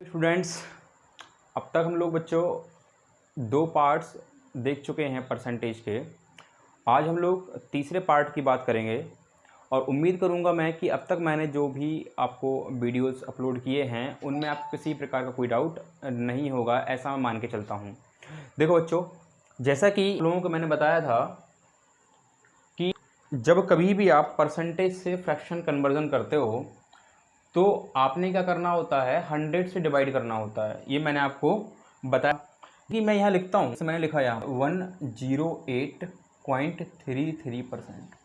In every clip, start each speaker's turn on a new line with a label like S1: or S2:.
S1: Students, अब तक हम लोग बच्चों दो पार्ट्स देख चुके हैं परसेंटेज के। आज हम लोग तीसरे पार्ट की बात करेंगे और उम्मीद करूंगा मैं कि अब तक मैंने जो भी आपको वीडियोस अपलोड किए हैं उनमें आपको किसी प्रकार का कोई डाउट नहीं होगा, ऐसा मैं मान के चलता हूं। देखो बच्चों, जैसा कि लोगों को मैंने बताया था कि जब कभी भी आप परसेंटेज से फ्रैक्शन कन्वर्जन करते हो तो आपने क्या करना होता है, 100 से डिवाइड करना होता है। ये मैंने आपको बताया कि मैं यहाँ लिखता हूँ, मैंने लिखा यहाँ 108.33%।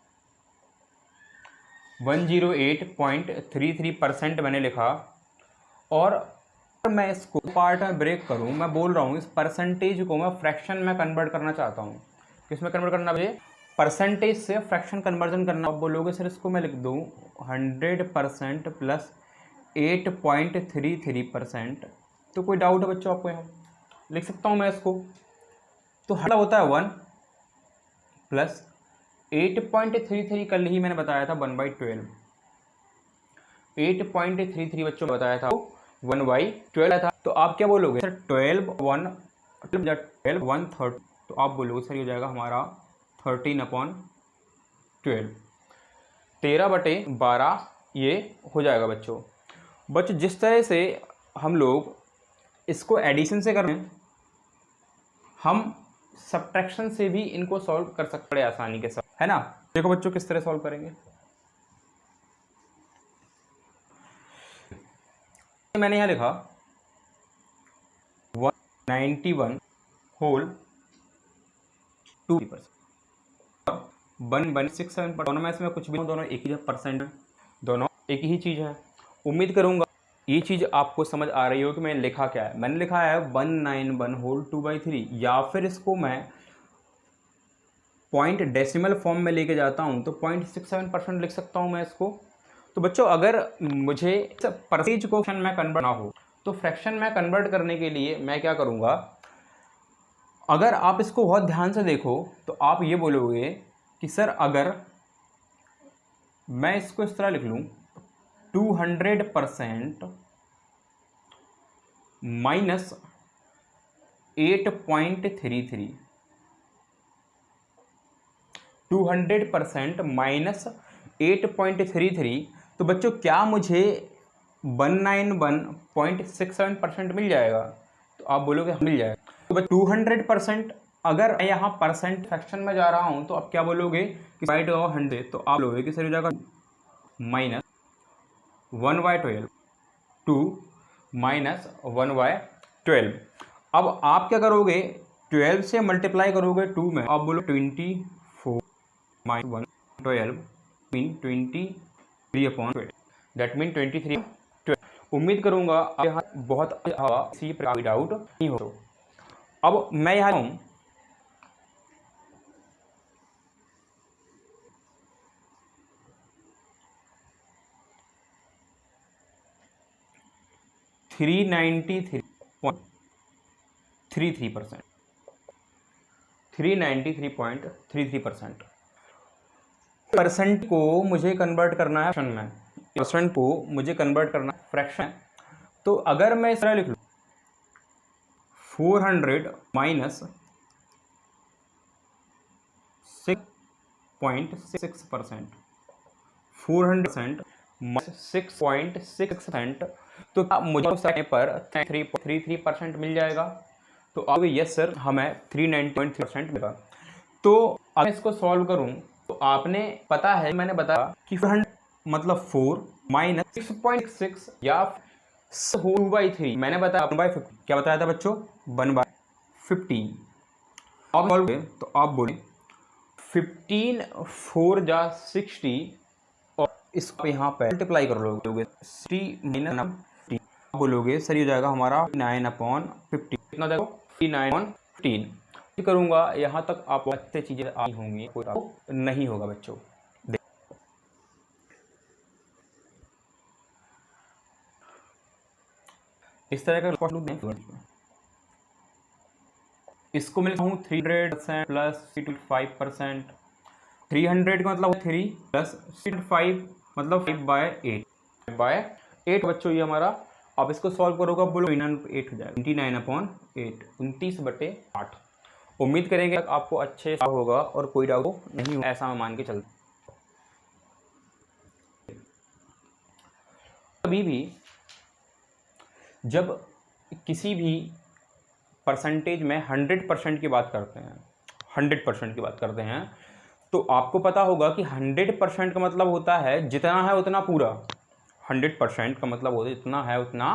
S1: 108.33% मैंने लिखा। और मैं इसको पार्ट में ब्रेक करूँ, मैं बोल रहा हूँ इस परसेंटेज को मैं फ्रैक्शन में कन्वर्ट करना चाहता हूँ। किस में कन्वर्ट करना मुझे? परसेंटेज से फ्रैक्शन कन्वर्जन करना। आप बोलोगे सर इसको मैं लिख दूँ 100% प्लस 8.33%। तो कोई डाउट है बच्चों आपको? यहाँ लिख सकता हूँ मैं इसको। तो हल होता है 1 प्लस 8.33, कल ही मैंने बताया था 1/12। 8.33 बच्चों को बताया था 1/12 था। तो आप क्या बोलोगे सर? 12 तो आप बोलोगे सर ये हो जाएगा हमारा 13/12। 13/12 ये हो जाएगा बच्चों। जिस तरह से हम लोग इसको एडिशन से कर रहे हैं, हम सब्ट्रैक्शन से भी इनको सॉल्व कर सकते हैं आसानी के साथ, है ना। देखो बच्चों किस तरह सॉल्व करेंगे। मैंने यहां लिखा 191 होल 2%। 167 पर दोनों में से मैं कुछ भी, दोनों एक ही परसेंट, दोनों एक ही चीज है। उम्मीद करूंगा ये चीज़ आपको समझ आ रही हो कि मैंने लिखा क्या है। मैंने लिखा है 191 होल 2/3, या फिर इसको मैं पॉइंट डेसिमल फॉर्म में लेके जाता हूं तो 0.67% लिख सकता हूं मैं इसको। तो बच्चों अगर मुझे परसेंटेज को फ्रैक्शन में कन्वर्ट ना हो तो फ्रैक्शन में कन्वर्ट करने के लिए मैं क्या करूंगा, अगर आप इसको बहुत ध्यान से देखो तो आप ये बोलोगे कि सर अगर मैं इसको इस तरह लिख लूं 200% माइनस 8.33, 200% माइनस 8.33। तो बच्चों क्या मुझे 191.67% मिल जाएगा? तो आप बोलोगे मिल जाएगा। तो 200%, अगर मैं यहाँ परसेंट फ्रैक्शन में जा रहा हूँ तो आप क्या बोलोगे कि 100, तो आप बोलोगे कि सर हो जाएगा माइनस 1/12, 2 माइनस 1/12। अब आप क्या करोगे, 12 से मल्टीप्लाई करोगे 2 में, आप बोलो 24 माइनस 1/12 मीन 23/12, दैट मीन 23/12। उम्मीद करूंगा आप यहाँ बहुत किसी प्रकार का डाउट नहीं हो। अब मैं यहाँ हूँ 393.33%, 393.33%। परसेंट को मुझे कन्वर्ट करना है फ्रैक्शन में, परसेंट को मुझे कन्वर्ट करना है फ्रैक्शन। तो अगर मैं इस तरह लिख लूँ 400 माइनस 6.6%, 400% 6.6%, तो मुझे उस समय पर 3.33% मिल जाएगा। तो अब यस सर हमें 390.3% मिलेगा। तो अगर इसको सॉल्व करूं तो आपने पता है, मैंने बताया कि 400 मतलब 4 माइनस 6.6 या 2/3, मैंने बताया 1/15। क्या बताया था बच्चों? 1/15। आप सॉल्व करें तो आप बोले 15 4 जा 60 और इसको यहाँ पे मल्टीप्लाई कर लोगे 60 बोलोगे सर ये हो जाएगा हमारा 9/15। कितना देखो 9/15 करूंगा। यहाँ तक आप अच्छी चीजें आई होंगी, कोई नहीं होगा बच्चों। इस तरह का इसको मैं लिखता हूँ 300% प्लस 5%। 300 का मतलब 3 प्लस 5 मतलब 5/8 बच्चों ये हमारा आप इसको सॉल्व करोगे, बोलो 29/8 हो जाएगा, 29/8, 29/8। उम्मीद करेंगे आपको अच्छे से होगा और कोई डाउट नहीं होगा, ऐसा मैं मान के चलता। कभी भी जब किसी भी परसेंटेज में 100% की बात करते हैं, 100% की बात करते हैं, तो आपको पता होगा कि 100% का मतलब होता है जितना है उतना पूरा। 100% का मतलब होता है जितना है उतना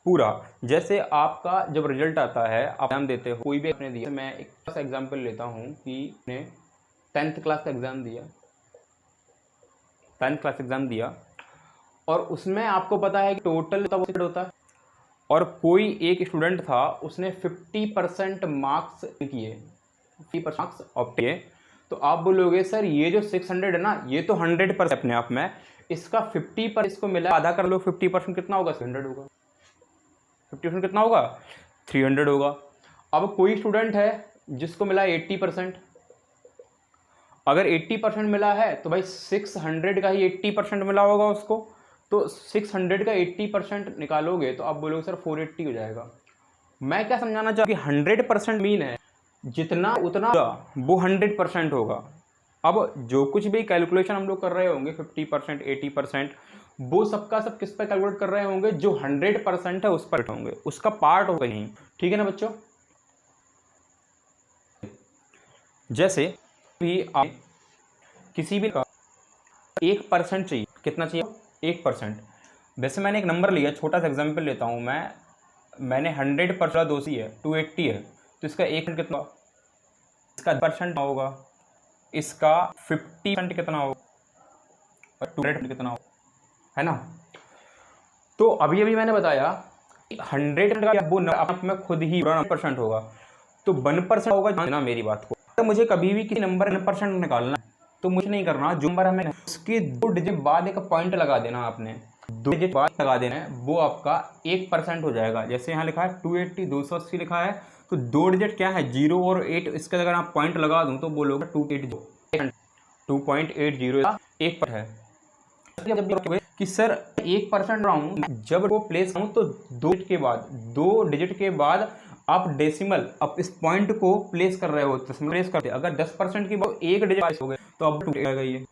S1: पूरा। जैसे आपका जब रिजल्ट आता है, आप एग्जाम देते हो, कोई भी आपने दिया, मैं एक एग्जाम्पल लेता हूँ कि मैंने 10th क्लास का एग्ज़ाम दिया, 10th क्लास एग्ज़ाम दिया, और उसमें आपको पता है कि टोटल होता है, और कोई एक स्टूडेंट था, उसने 50% मार्क्स किए, 50% मार्क्स ऑप्ट, तो आप बोलोगे सर ये जो 600 है ना, ये तो 100% अपने आप में, इसका 50% इसको मिला, आधा कर लो, 50% कितना होगा? 300 होगा। 50% कितना होगा? 300 होगा। अब कोई स्टूडेंट है जिसको मिला 80%, अगर 80% मिला है तो भाई 600 का ही 80% मिला होगा उसको, तो 600 का 80% निकालोगे तो आप बोलोगे सर 480 हो जाएगा। मैं क्या समझाना चाहूँ कि 100% मीन है जितना उतना वो 100% होगा। अब जो कुछ भी कैलकुलेशन हम लोग कर रहे होंगे 50%, 80%, वो सबका सब किस पर कैलकुलेट कर रहे होंगे? जो 100% है उस पर होंगे, उसका पार्ट होगा यहीं। ठीक है ना बच्चों? जैसे भी आप किसी भी का 1% चाहिए, कितना चाहिए? 1%। वैसे मैंने एक नंबर लिया, छोटा सा एग्जाम्पल लेता हूँ मैंने 100% 280 है, 280 है, तो इसका 1% कितना? इसका 10% होगा, इसका 50% कितना होगा, और 200 कितना होगा, है ना? तो अभी अभी मैंने बताया 100 का वो आप में खुद ही 1% होगा, तो 1% होगा ना। मेरी बात को, तो मुझे कभी भी किसी नंबर 1% निकालना है तो मुझे नहीं करना, जो नंबर हमें उसके 2 डिजिट बाद एक पॉइंट लगा देना, आपने 2 डिजिट बाद लगा देना है, वो आपका 1% हो जाएगा। जैसे यहाँ लिखा है 280, 280 लिखा है, तो 2 डिजिट क्या है? 0 और 8, इसका अगर आप पॉइंट लगा दूँ तो बोलोगे 2.80 1 है। कि सर 1% रहा हूँ, जब वो प्लेस हूँ तो 2 डिजिट के बाद आप डेसिमल, आप इस पॉइंट को प्लेस कर रहे हो, प्लेस करते। अगर 10% की बात 1 डिजिट हो गए तो अब 2 आएगा, ये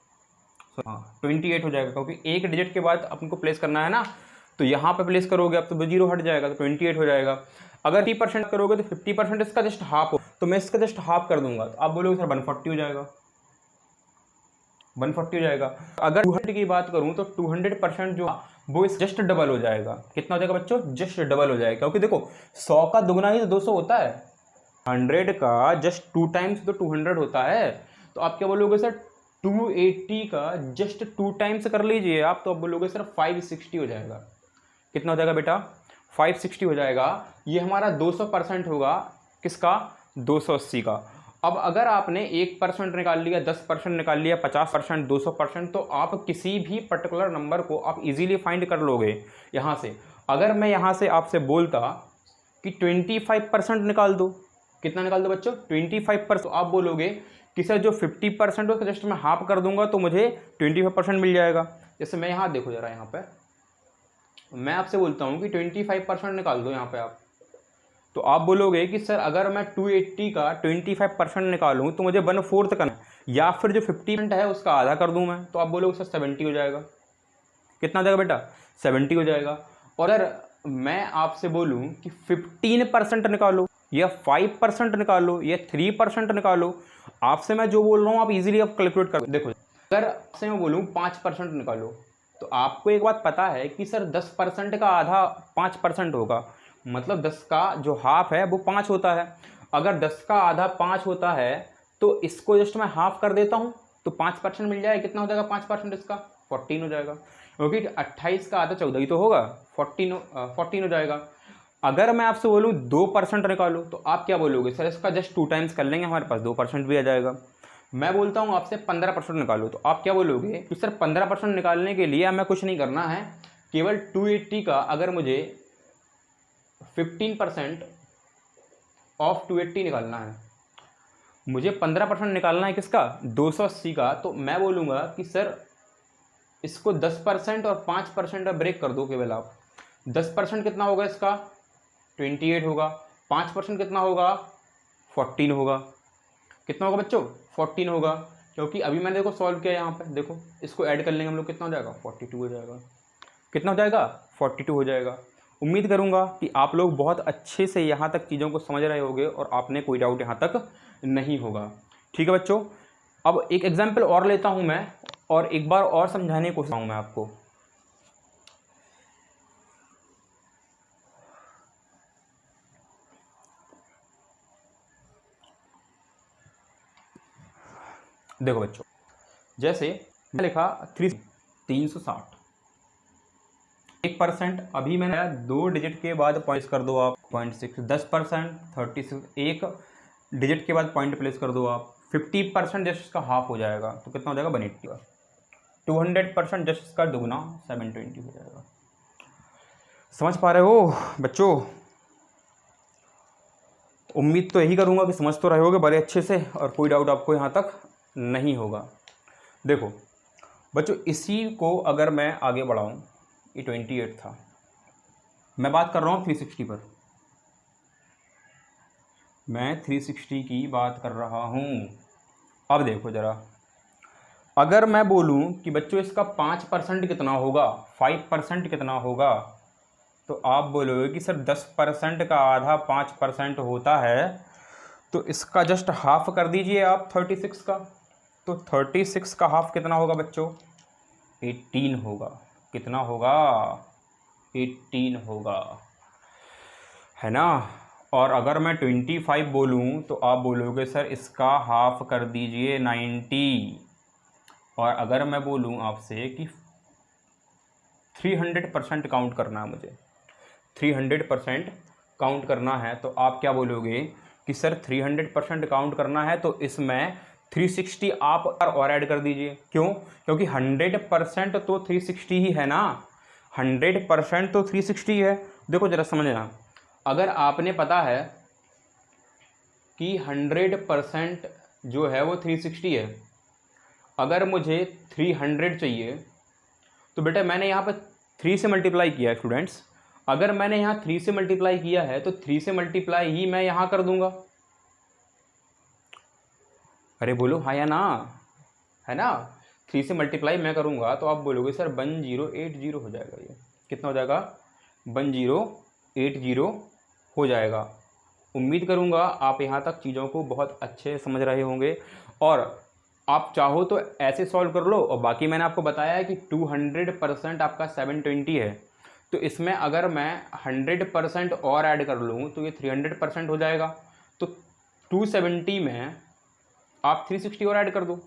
S1: 28 हो जाएगा, क्योंकि 1 डिजिट के बाद अपन को प्लेस करना है ना, तो यहाँ पे प्लेस करोगे अब तो 0 हट जाएगा, तो 28 हो जाएगा। अगर 50% करोगे तो 50% इसका जस्ट हाफ हो, तो मैं इसका जस्ट हाफ कर दूंगा, तो आप बोलोगे सर 140 हो जाएगा, 140 हो जाएगा। अगर 200 की बात करूं तो 200% जो वो जस्ट डबल हो जाएगा। कितना हो जाएगा बच्चों? जस्ट डबल हो जाएगा, क्योंकि देखो 100 का दुगना ही तो 200 होता है, 100 का जस्ट 2 टाइम्स तो 200 होता है। तो आप क्या बोलोगे सर? 280 का जस्ट 2 टाइम्स कर लीजिए आप, तो आप बोलोगे सर 560 हो जाएगा। कितना हो जाएगा बेटा? 560 हो जाएगा। ये हमारा 200% होगा, किसका? 280 का। अब अगर आपने 1% निकाल लिया, 10% निकाल लिया, 50%, 200%, तो आप किसी भी पर्टिकुलर नंबर को आप इजीली फाइंड कर लोगे यहाँ से। अगर मैं यहाँ से आपसे बोलता कि 25% निकाल दो, कितना निकाल दो बच्चों? 25%, तो आप बोलोगे कि सर जो 50% हो जस्ट मैं हाफ कर दूंगा तो मुझे 25% मिल जाएगा। जैसे मैं यहाँ देखो जरा, यहाँ पे मैं आपसे बोलता हूँ कि 25% निकाल दो यहाँ पे आप, तो आप बोलोगे कि सर अगर मैं 280 का 25% निकालूं तो मुझे 1/4 करना, या फिर जो 50% है उसका आधा कर दूं मैं, तो आप बोलोगे सर 70 हो जाएगा। कितना हो जाएगा बेटा? 70 हो जाएगा। और अगर मैं आपसे बोलूं कि 15% निकालो, या 5% निकालो, या 3% निकालो, आपसे मैं जो बोल रहा हूँ आप इजीली आप कैलकुलेट कर देखो। अगर आपसे मैं बोलूँ 5% निकालो, तो आपको एक बात पता है कि सर 10% का आधा 5% होगा, मतलब 10 का जो हाफ है वो 5 होता है। अगर 10 का आधा 5 होता है तो इसको जस्ट मैं हाफ कर देता हूँ तो 5% मिल जाएगा। कितना हो जाएगा 5% इसका? 14 हो जाएगा, क्योंकि 28 का आधा 14 ही तो होगा, 14 हो जाएगा। अगर मैं आपसे बोलूँ 2% निकालो, तो आप क्या बोलोगे? सर इसका जस्ट 2 टाइम्स कर लेंगे, हमारे पास 2% भी आ जाएगा। मैं बोलता हूँ आपसे 15% निकालो, तो आप क्या बोलोगे कि सर 15% निकालने के लिए हमें कुछ नहीं करना है, केवल 280 का अगर मुझे 15% ऑफ 280 निकालना है, मुझे 15% निकालना है किसका? 280 का, तो मैं बोलूँगा कि सर इसको 10% और 5% ब्रेक कर दो केवल आप, 10% कितना होगा इसका? 28 होगा। 5% कितना होगा? 14 होगा। कितना होगा बच्चों? 14 होगा, क्योंकि अभी मैंने देखो सॉल्व किया यहाँ पे, देखो इसको ऐड कर लेंगे हम लोग, कितना हो जाएगा? 42 हो जाएगा। कितना हो जाएगा? 42 हो जाएगा। उम्मीद करूँगा कि आप लोग बहुत अच्छे से यहाँ तक चीज़ों को समझ रहे होंगे और आपने कोई डाउट यहाँ तक नहीं होगा। ठीक है बच्चों, अब एक एग्जाम्पल और लेता हूँ मैं और एक बार और समझाने की कोशिश करूँ मैं आपको। देखो बच्चों, जैसे मैं लिखा 360, 1%, अभी मैंने 2 डिजिट के बाद पॉइंट कर दो आप 0.6, 10%, 36, एक डिजिट के बाद पॉइंट प्लेस कर दो आप 50%, जस्ट इसका हाफ हो जाएगा तो कितना हो जाएगा? 180 का। 200% जस्ट इसका दुगना 720 हो जाएगा। समझ पा रहे हो बच्चों? उम्मीद तो यही करूँगा कि समझ तो रहे होगे बड़े अच्छे से और कोई डाउट आपको यहाँ तक नहीं होगा। देखो बच्चों, इसी को अगर मैं आगे बढ़ाऊँ, ये 28 था, मैं बात कर रहा हूँ 360 पर, मैं 360 की बात कर रहा हूँ। अब देखो ज़रा, अगर मैं बोलूँ कि बच्चों इसका 5% कितना होगा, 5% कितना होगा, तो आप बोलोगे कि सर 10% का आधा 5% होता है, तो इसका जस्ट हाफ कर दीजिए आप 36 का। तो 36 का हाफ कितना होगा बच्चों? 18 होगा। कितना होगा? 18 होगा, है ना। और अगर मैं 25 बोलूँ तो आप बोलोगे सर इसका हाफ कर दीजिए 90। और अगर मैं बोलूँ आपसे कि 300% काउंट करना है मुझे, 300% काउंट करना है, तो आप क्या बोलोगे कि सर 300% काउंट करना है तो इसमें 360 आप और ऐड कर दीजिए। क्यों? क्योंकि 100% तो 360 ही है ना, 100% तो 360 है। देखो ज़रा समझना, अगर आपने पता है कि 100% जो है वो 360 है, अगर मुझे 300 चाहिए तो बेटा मैंने यहाँ पर 3 से मल्टीप्लाई किया है स्टूडेंट्स। अगर मैंने यहाँ 3 से मल्टीप्लाई किया है तो 3 से मल्टीप्लाई ही मैं यहाँ कर दूंगा। अरे बोलो हाँ या ना, है ना। 3 से मल्टीप्लाई मैं करूँगा तो आप बोलोगे सर 1080 हो जाएगा। ये कितना हो जाएगा? 1080 हो जाएगा। उम्मीद करूँगा आप यहाँ तक चीज़ों को बहुत अच्छे समझ रहे होंगे और आप चाहो तो ऐसे सॉल्व कर लो। और बाकी मैंने आपको बताया है कि 200% आपका 720 है, तो इसमें अगर मैं 100% और ऐड कर लूँ तो ये 300% हो जाएगा। तो 270 में आप 360 और ऐड कर दो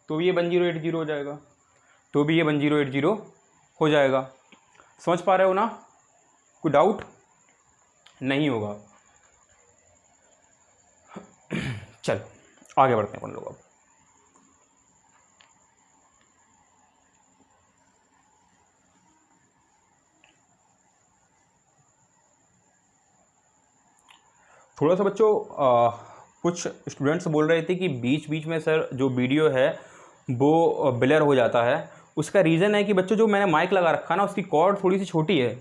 S1: तो ये 1080 हो जाएगा, तो भी ये 1080 हो जाएगा। समझ पा रहे हो ना? कोई डाउट नहीं होगा। चल आगे बढ़ते हैं अपन लोग। अब थोड़ा सा बच्चों कुछ स्टूडेंट्स बोल रहे थे कि बीच बीच में सर जो वीडियो है वो ब्लर हो जाता है। उसका रीज़न है कि बच्चों जो मैंने माइक लगा रखा है ना, उसकी कॉर्ड थोड़ी सी छोटी है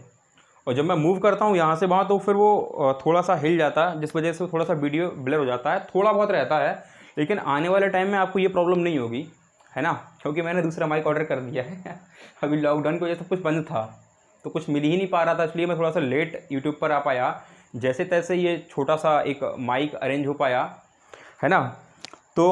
S1: और जब मैं मूव करता हूँ यहाँ से वहाँ तो फिर वो थोड़ा सा हिल जाता है, जिस वजह से थोड़ा सा वीडियो ब्लर हो जाता है। थोड़ा बहुत रहता है, लेकिन आने वाले टाइम में आपको ये प्रॉब्लम नहीं होगी, है ना, क्योंकि मैंने दूसरा माइक ऑर्डर कर दिया है। अभी लॉकडाउन की वजह से सब कुछ बंद था तो कुछ मिल ही नहीं पा रहा था, इसलिए मैं थोड़ा सा लेट यूट्यूब पर आ पाया। जैसे तैसे ये छोटा सा एक माइक अरेंज हो पाया, है ना। तो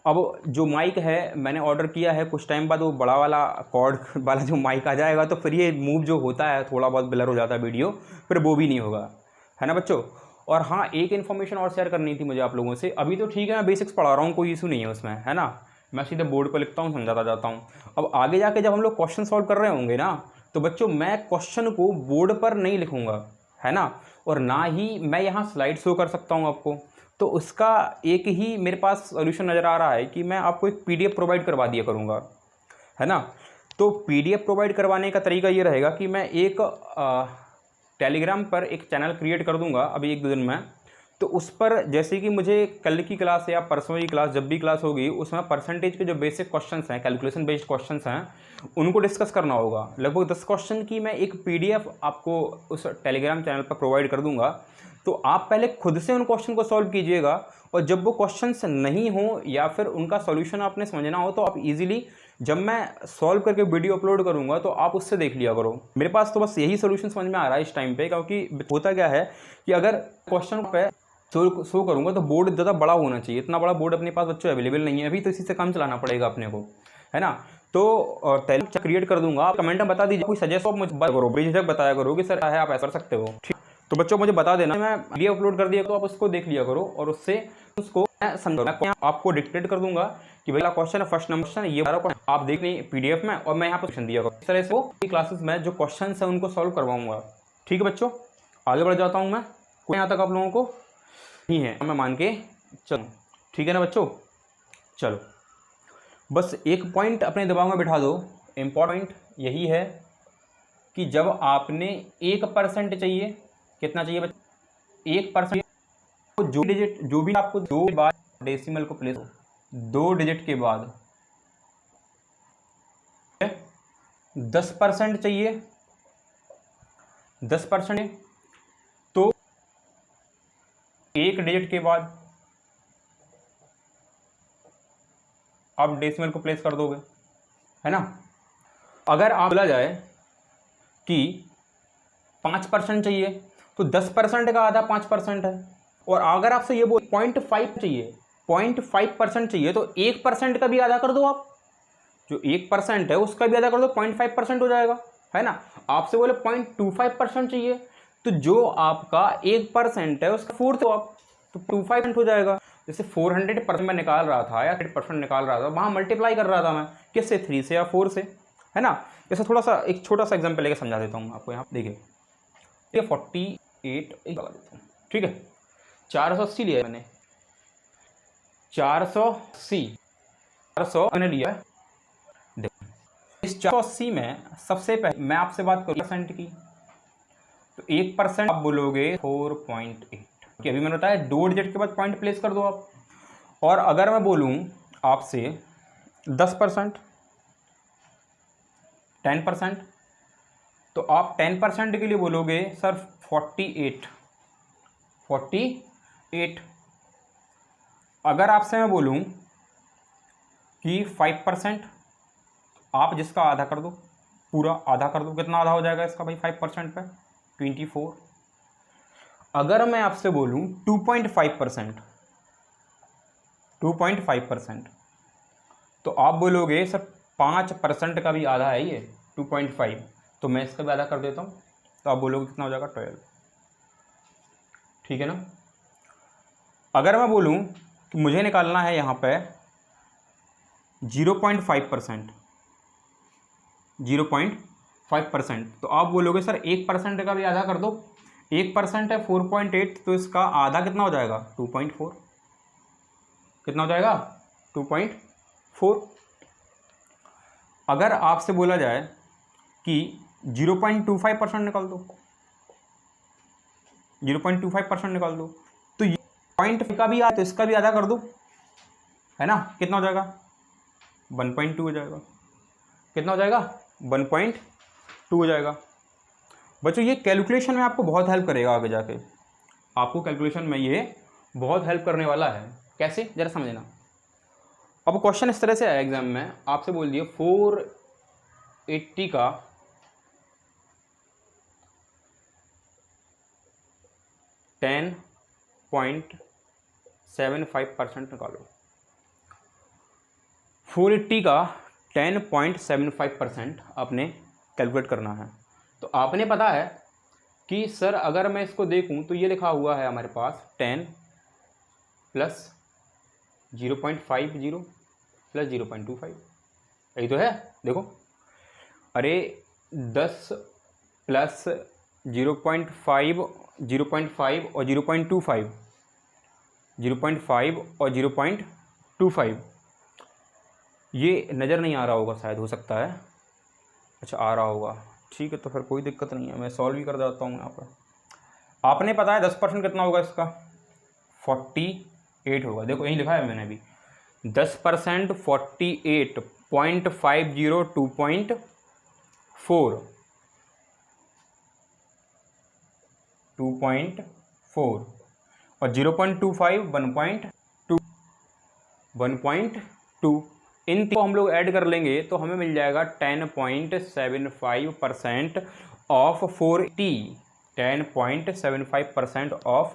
S1: अब जो माइक है मैंने ऑर्डर किया है, कुछ टाइम बाद वो बड़ा वाला कॉर्ड वाला जो माइक आ जाएगा तो फिर ये मूव जो होता है थोड़ा बहुत ब्लर हो जाता है वीडियो, फिर वो भी नहीं होगा, है ना बच्चों। और हाँ, एक इन्फॉर्मेशन और शेयर करनी थी मुझे आप लोगों से। अभी तो ठीक है मैं बेसिक्स पढ़ा रहा हूँ, कोई इशू नहीं है उसमें, है ना। मैं सीधे बोर्ड पर लिखता हूँ, समझाता जाता हूँ। अब आगे जाके जब हम लोग क्वेश्चन सॉल्व कर रहे होंगे ना, तो बच्चों मैं क्वेश्चन को बोर्ड पर नहीं लिखूँगा, है ना, और ना ही मैं यहाँ स्लाइड शो कर सकता हूँ आपको। तो उसका एक ही मेरे पास सॉल्यूशन नज़र आ रहा है कि मैं आपको एक पीडीएफ प्रोवाइड करवा दिया करूँगा, है ना। तो पीडीएफ प्रोवाइड करवाने का तरीका ये रहेगा कि मैं एक टेलीग्राम पर एक चैनल क्रिएट कर दूँगा अभी 1-2 दिन में। तो उस पर जैसे कि मुझे कल की क्लास या परसों की क्लास, जब भी क्लास होगी, उसमें परसेंटेज के जो बेसिक क्वेश्चंस हैं, कैलकुलेशन बेस्ड क्वेश्चंस हैं, उनको डिस्कस करना होगा। लगभग 10 क्वेश्चन की मैं एक PDF आपको उस टेलीग्राम चैनल पर प्रोवाइड कर दूंगा। तो आप पहले खुद से उन क्वेश्चन को सॉल्व कीजिएगा, और जब वो क्वेश्चंस नहीं हो या फिर उनका सॉल्यूशन आपने समझना हो, तो आप इजीली जब मैं सॉल्व करके वीडियो अपलोड करूंगा तो आप उससे देख लिया करो। मेरे पास तो बस यही सोल्यूशन समझ में आ रहा है इस टाइम पे, क्योंकि होता क्या है कि अगर क्वेश्चन पे शो करूंगा तो बोर्ड ज़्यादा बड़ा होना चाहिए। इतना बड़ा बोर्ड अपने पास बच्चों अवेलेबल नहीं है अभी, तो इसी से काम चलाना पड़ेगा अपने को, है ना। तो टेलीग्राम क्रिएट कर दूंगा, आप कमेंट में बता दीजिए, कोई सजेस्ट आप मुझे करो, बेझिझक बताया करो कि सर है आप ऐसा कर सकते हो, ठीक। तो बच्चों मुझे बता देना, मैं वीडियो अपलोड कर दिया तो आप उसको देख लिया करो, और उससे उसको मैं आपको डिक्टेट कर दूंगा कि पहला क्वेश्चन है, फर्स्ट नंबर क्वेश्चन ये आप देख लीजिए PDF में, और मैं यहाँ पर क्वेश्चन दिया करूँ। इस तरह से वो क्लासेस में जो क्वेश्चन है उनको सॉल्व करवाऊंगा, ठीक है बच्चों। आगे बढ़ जाता हूँ मैं, कोई यहाँ तक आप लोगों को नहीं है, मैं मान के चलो, ठीक है ना बच्चों। चलो बस एक पॉइंट अपने दिमाग में बिठा दो, इम्पॉर्टेंट यही है कि जब आपने 1% चाहिए, कितना चाहिए बच्चों, 1%, जो डिजिट जो भी आपको 2 बार डेसिमल को प्लेस हो, 2 डिजिट के बाद 10% चाहिए, 10%, तो 1 डिजिट के बाद आप डेसिमल को प्लेस कर दोगे, है ना। अगर आप बोला जाए कि 5% चाहिए, तो 10% का आधा 5% है। और अगर आपसे ये बोल 0.5 चाहिए, 0.5% चाहिए, तो 1% का भी आधा कर दो आप, जो 1% है उसका भी आधा कर दो, 0.5% हो जाएगा, है ना। आपसे बोले 0.25% चाहिए, तो जो आपका 1% है उसका 4 तो आप, तो 25% हो जाएगा। जैसे 400% में निकाल रहा था या 100% निकाल रहा था, वहाँ मल्टीप्लाई कर रहा था मैं किससे, 3 से या 4 से, है ना। जैसे थोड़ा सा एक छोटा सा एग्जाम्पल लेकर समझा देता हूँ आपको। यहाँ देखिए, ये 48 लगा देता हूँ, ठीक है। 480 लिया है मैंने, 400 मैंने लिया है। देखो इस 480 में सबसे पहले मैं आपसे बात करूँ परसेंट की, तो 1% आप बोलोगे 4.8, कि अभी मैंने बताया 2 डिजिट के बाद पॉइंट प्लेस कर दो आप। और अगर मैं बोलूं आपसे 10%, 10%, तो आप 10% के लिए बोलोगे सर 48। अगर आपसे मैं बोलूं कि 5%, आप जिसका आधा कर दो, पूरा आधा कर दो, कितना आधा हो जाएगा इसका भाई 5% पे, 24। अगर मैं आपसे बोलूं 2.5%, 2.5%, तो आप बोलोगे सर 5% का भी आधा है ये 2.5, तो मैं इसका भी आधा कर देता हूँ, तो आप बोलोगे कितना हो जाएगा 12, ठीक है ना। अगर मैं बोलूँ कि मुझे निकालना है यहाँ पे 0.5%, 0.5%, तो आप बोलोगे सर 1% का भी आधा कर दो, 1% है 4.8, तो इसका आधा कितना हो जाएगा 2.4, कितना हो जाएगा 2.4। अगर आपसे बोला जाए कि 0.25% निकाल दो, 0.25% निकाल दो, तो ये पॉइंट का भी तो इसका भी आधा कर दो, है ना, कितना हो जाएगा 1.2 हो जाएगा, कितना हो जाएगा 1.2 हो जाएगा। बच्चों ये कैलकुलेशन में आपको बहुत हेल्प करेगा, आगे जाके आपको कैलकुलेशन में ये बहुत हेल्प करने वाला है। कैसे, जरा समझना। अब क्वेश्चन इस तरह से आया एग्जाम में, आपसे बोल दिया 480 का 10.75% निकालो, 480 का 10.75% आपने कैलकुलेट करना है। तो आपने पता है कि सर अगर मैं इसको देखूं तो ये लिखा हुआ है हमारे पास 10 प्लस 0.50 प्लस 0.25, यही तो है। देखो, अरे 10 प्लस 0.5 और 0.25, 0.5 और 0.25, ये नज़र नहीं आ रहा होगा शायद, हो सकता है, अच्छा आ रहा होगा, ठीक है, तो फिर कोई दिक्कत नहीं है, मैं सॉल्व ही कर देता हूँ यहाँ पर। आपने पता है 10% कितना होगा इसका, 48 होगा। देखो यही लिखा है मैंने अभी, 10% 48.50 2.4 और 0.25 1.2 इन तीनों को हम लोग ऐड कर लेंगे तो हमें मिल जाएगा 10.75% ऑफ 480, 10.75% ऑफ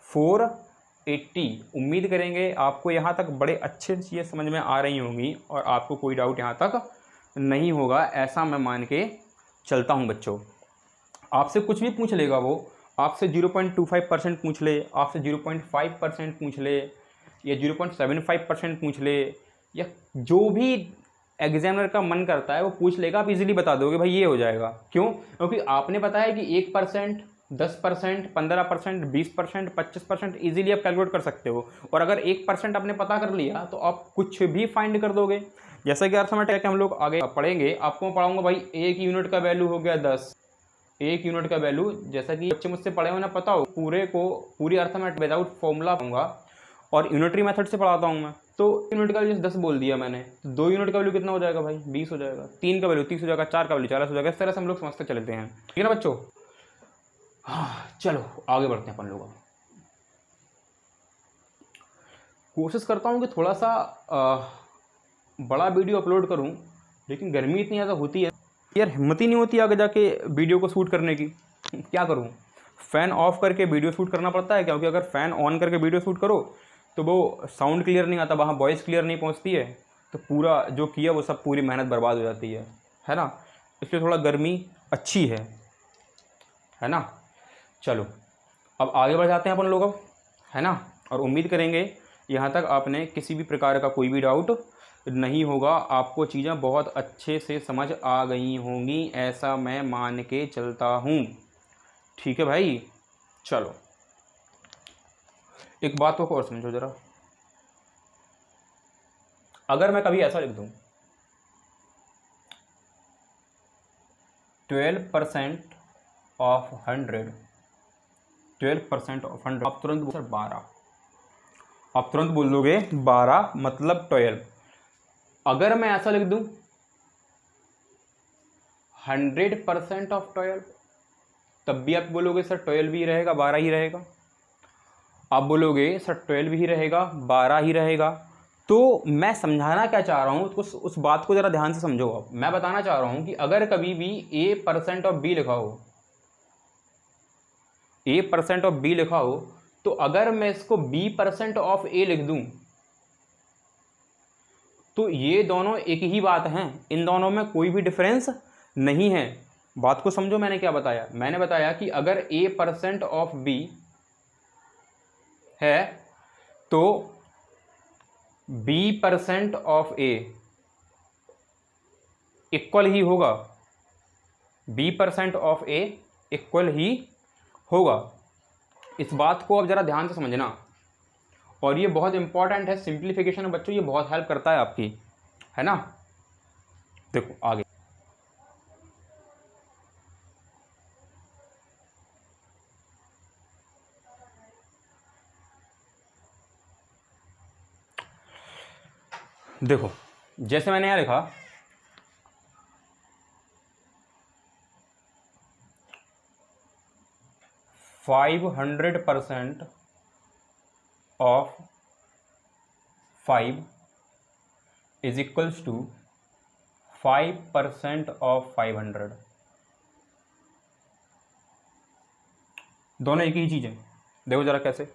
S1: 480। उम्मीद करेंगे आपको यहाँ तक बड़े अच्छे से चीज़ें समझ में आ रही होंगी और आपको कोई डाउट यहाँ तक नहीं होगा, ऐसा मैं मान के चलता हूँ बच्चों। आपसे कुछ भी पूछ लेगा वो, आपसे 0.25% पूछ ले, आपसे 0.5% पूछ ले, या 0.75% पूछ ले, या जो भी एग्जामिनर का मन करता है वो पूछ लेगा, आप इजीली बता दोगे भाई ये हो जाएगा। क्यों? क्योंकि आपने बताया कि 1%, 10%, 15%, 20%, 25% ईजिली आप कैलकुलेट कर सकते हो, और अगर 1% आपने पता कर लिया तो आप कुछ भी फाइंड कर दोगे। जैसा कि अर्थमेटिक है हम लोग आगे पढ़ेंगे, आपको मैं पढ़ाऊंगा भाई 1 यूनिट का वैल्यू हो गया 10, 1 यूनिट का वैल्यू, जैसा कि बच्चे मुझसे पढ़े हो ना, पता हो पूरी अर्थमेटिक विदाउट फॉर्मूला पढ़ूंगा और यूनिटरी मेथड से पढ़ाता हूँ मैं। तो यूनिट का वैल्यू 10 बोल दिया मैंने, तो 2 यूनिट का वैल्यू कितना हो जाएगा भाई? 20 हो जाएगा। 3 का वैल्यू 30 हो जाएगा, 4 का वैल्यू 40 हो जाएगा। इस तरह से हम लोग समझते चलते हैं, ठीक है ना बच्चों? हाँ चलो आगे बढ़ते हैं अपन लोग। कोशिश करता हूँ कि थोड़ा सा बड़ा वीडियो अपलोड करूँ, लेकिन गर्मी इतनी ज़्यादा होती है यार, हिम्मत ही नहीं होती आगे जाके वीडियो को शूट करने की। क्या करूँ, फ़ैन ऑफ करके वीडियो शूट करना पड़ता है, क्योंकि अगर फ़ैन ऑन करके वीडियो शूट करो तो वो साउंड क्लियर नहीं आता, वहाँ वॉइस क्लियर नहीं पहुँचती है, तो पूरा जो किया वो सब पूरी मेहनत बर्बाद हो जाती है ना। इसलिए थोड़ा गर्मी अच्छी है ना। चलो अब आगे बढ़ जाते हैं अपन लोग, है ना। और उम्मीद करेंगे यहाँ तक आपने किसी भी प्रकार का कोई भी डाउट नहीं होगा, आपको चीज़ें बहुत अच्छे से समझ आ गई होंगी, ऐसा मैं मान के चलता हूँ, ठीक है भाई। चलो एक बात को और समझो ज़रा, अगर मैं कभी ऐसा लिख दूँ 12% ऑफ 100, 12% ऑफ 100, आप तुरंत सर 12, आप तुरंत बोल दोगे 12 मतलब 12। अगर मैं ऐसा लिख दूं 100% ऑफ 12, तब भी आप बोलोगे सर 12 ही रहेगा, 12 ही रहेगा। आप बोलोगे सर 12 ही रहेगा, 12 ही रहेगा। तो मैं समझाना क्या चाह रहा हूँ, उस बात को ज़रा ध्यान से समझो। आप मैं बताना चाह रहा हूँ कि अगर कभी भी A% ऑफ B लिखा हो, A% ऑफ B लिखा हो, तो अगर मैं इसको B% ऑफ A लिख दूं तो ये दोनों एक ही बात हैं, इन दोनों में कोई भी डिफरेंस नहीं है। बात को समझो, मैंने क्या बताया? मैंने बताया कि अगर A% ऑफ B है तो B% ऑफ A इक्वल ही होगा, B% ऑफ A इक्वल ही होगा। इस बात को अब जरा ध्यान से समझना, और ये बहुत इंपॉर्टेंट है, सिंप्लीफिकेशन में बच्चों ये बहुत हेल्प करता है आपकी, है ना। देखो आगे देखो, जैसे मैंने यहाँ लिखा 500% of 5 is equals to 5% of 500। दोनों एक ही चीज़ है। देखो जरा कैसे,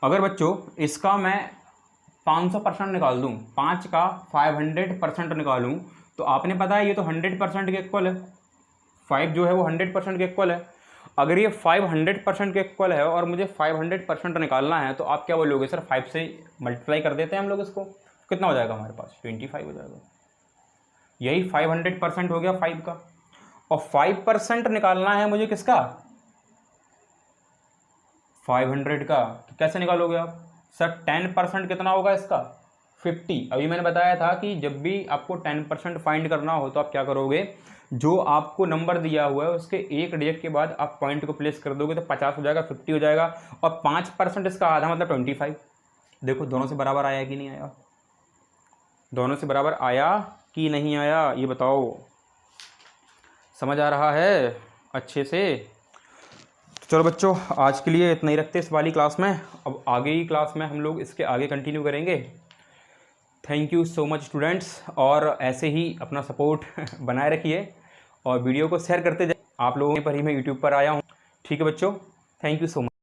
S1: अगर बच्चों इसका मैं 500% निकाल दूं, 5 का 500% निकालूं, तो आपने पता है ये तो 100% के इक्वल है, 5 जो है वो 100% के इक्वल है। अगर ये 500% के इक्वल है और मुझे 500% निकालना है, तो आप क्या बोलोगे सर 5 से मल्टीप्लाई कर देते हैं हम लोग इसको, कितना हो जाएगा हमारे पास? 25 हो जाएगा। यही 500% हो गया 5 का, और 5% निकालना है मुझे किसका? 500 का। तो कैसे निकालोगे आप सर? 10% कितना होगा इसका? 50। अभी मैंने बताया था कि जब भी आपको 10% फाइंड करना हो तो आप क्या करोगे, जो आपको नंबर दिया हुआ है उसके एक डिजिट के बाद आप पॉइंट को प्लेस कर दोगे तो 50 हो जाएगा, 50 हो जाएगा, और 5% इसका आधा मतलब 25। देखो दोनों से बराबर आया कि नहीं आया, दोनों से बराबर आया कि नहीं आया, ये बताओ। समझ आ रहा है अच्छे से? चलो बच्चों, आज के लिए इतना ही रखते इस वाली क्लास में। अब आगे ही क्लास में हम लोग इसके आगे कंटिन्यू करेंगे। Thank you so much students, और ऐसे ही अपना सपोर्ट बनाए रखिए और वीडियो को शेयर करते जाइए। आप लोगों पर ही मैं यूट्यूब पर आया हूँ। ठीक है बच्चों, थैंक यू सो मच।